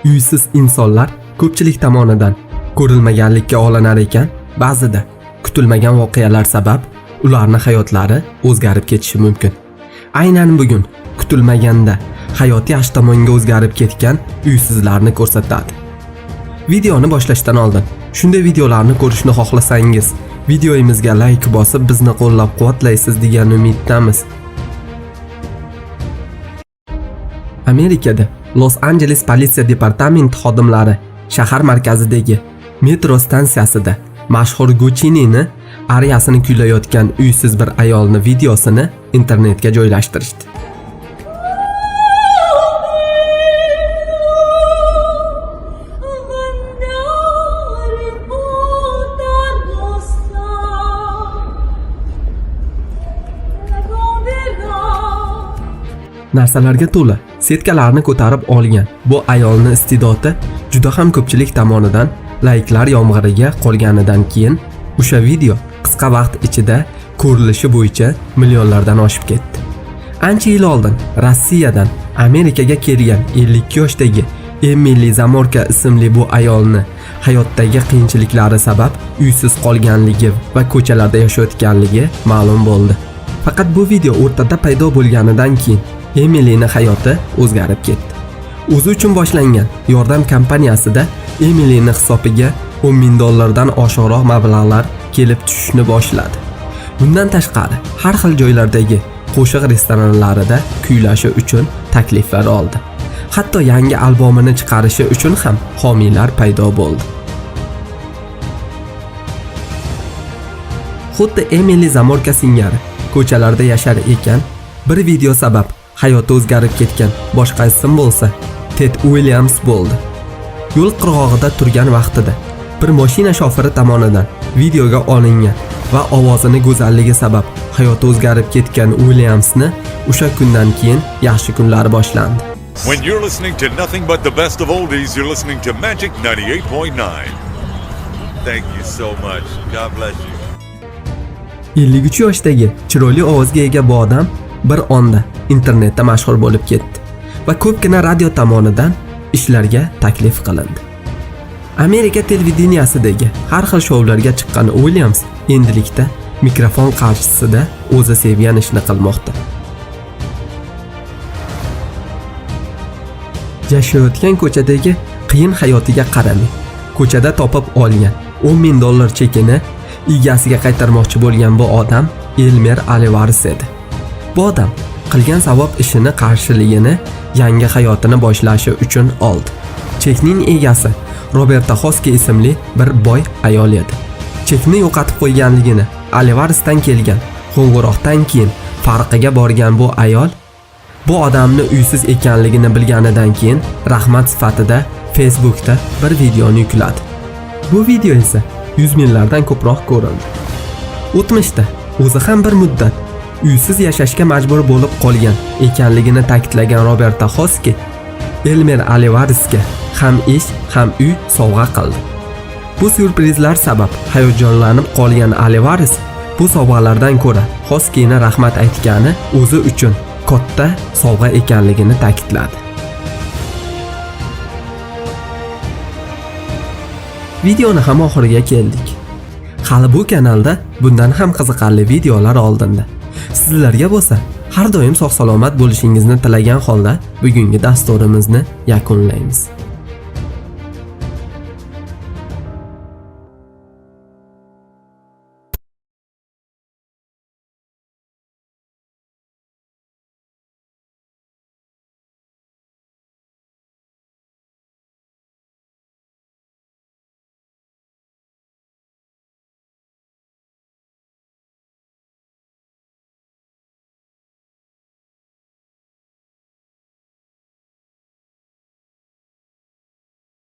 uysiz insonlar ko'pchilik tomonidan ko'rilmaganlikka olinar ekan, ba'zida kutilmagan voqealar sabab ularning hayotlari o'zgarib ketishi mumkin. Aynan bugun kutilmaganda hayot yaxshi tomonga o'zgarib ketgan uysizlarni ko'rsatadi. Videoni boshlashdan oldin shunday videolarni ko'rishni xohlasangiz, videoyimizga like bosib bizni qo'llab-quvvatlaysiz degan umiddamiz. Amerikada Los Angeles politsiya departamenti xodimlari shahar markazidagi metro stansiyasida mashhur Gucci'ni ariyasini kuylayotgan uysiz bir ayolning videosini internetga joylashtirishdi. Narsalarga to'la setkalarni ko'tarib olgan bu ayolning iste'dodi juda ham ko'pchilik tomonidan layklar yomg'iriga qolganidan keyin o'sha video qisqa vaqt ichida ko'rilishi bo'yicha millionlardan oshib ketdi. Ancha yil oldin Rossiyadan Amerikaga kelgan 52 yoshdagi Emily Zamorka ismli bu ayolni hayotdagi qiyinchiliklari sabab uysiz qolganligi va ko'chalarda yashayotganligi ma'lum bo'ldi. Faqat bu video o'rtada paydo bo'lganidan keyin Emily'ning hayoti o'zgarib ketdi. O'zi uchun boshlangan yordam kompaniyasida Emily'ning hisobiga $10,000 oshiqroq mablag'lar kelib tushishni boshladi. Bundan tashqari, har xil joylardagi qo'shiq restoranlarida kuylashi uchun takliflar oldi. Hatto yangi albomini chiqarishi uchun ham homiylar paydo bo'ldi. Xuddi Emily Zamorka singari ko'chalarda yashar ekan, bir video sabab hayoti o'zgarib ketgan boshqa ism bo'lsa, Ted Williams bo'ldi. Yo'l qirg'og'ida turgan vaqtida bir mashina shofiri tomonidan videoga olingan va ovozining go'zalligi sabab hayoti o'zgarib ketgan Williamsni o'sha kundan keyin yaxshi kunlar boshlandi. When you're listening to nothing but the best of oldies, you're listening to Magic 98.9. Thank you so much. God bless you. 53 yoshdagi chiroyli ovozga ega bu odam bir onda internetda mashhur bo'lib ketdi va ko'pgina radio tomonidan ishlarga taklif qilindi. Amerika televideniyasidagi har xil shoularga chiqqan Williams endilikda mikrofon qarshisida o'zi sevgan ishni qilmoqda. Yashayotgan ko'chadagi qiyin hayotiga qaramay, ko'chada topib olgan $10,000 chekini egasiga qaytarmoqchi bo'lgan bu odam Elmer Alvarez edi. Bu odam qilgan savob ishini qarshiligini yangi hayotini boshlashi uchun oldi. Chekning egasi Roberta Hoske ismli bir boy ayol edi. Chekni yo'qotib qo'yganligini Alvarezdan kelgan qo'ng'iroqdan keyin farqiga borgan bu ayol bu odamni uysiz ekanligini bilganidan keyin rahmat sifatida Facebookda bir videoni yukladi. Bu video esa 100 minglardan ko'proq ko'rildi. O'tmishda o'zi ham bir muddat uysiz yashashga majbur bo'lib qolgan ekanligini ta'kidlagan Roberta Hoske Elmer Alvarezga ham ish, ham uy sovg'a qildi. Bu syurprizlar sabab hayajonlanib qolgan Alvarez bu sovg'alardan ko'ra Hoskeni rahmat aytgani o'zi uchun katta sovg'a ekanligini ta'kidladi. Videoni ham oxiriga keldik. Hali bu kanalda bundan ham qiziqarli videolar oldinda. Sizlarga bo'lsa, har doim sog' salomat bo'lishingizni tilagan holda bugungi dasturimizni yakunlaymiz.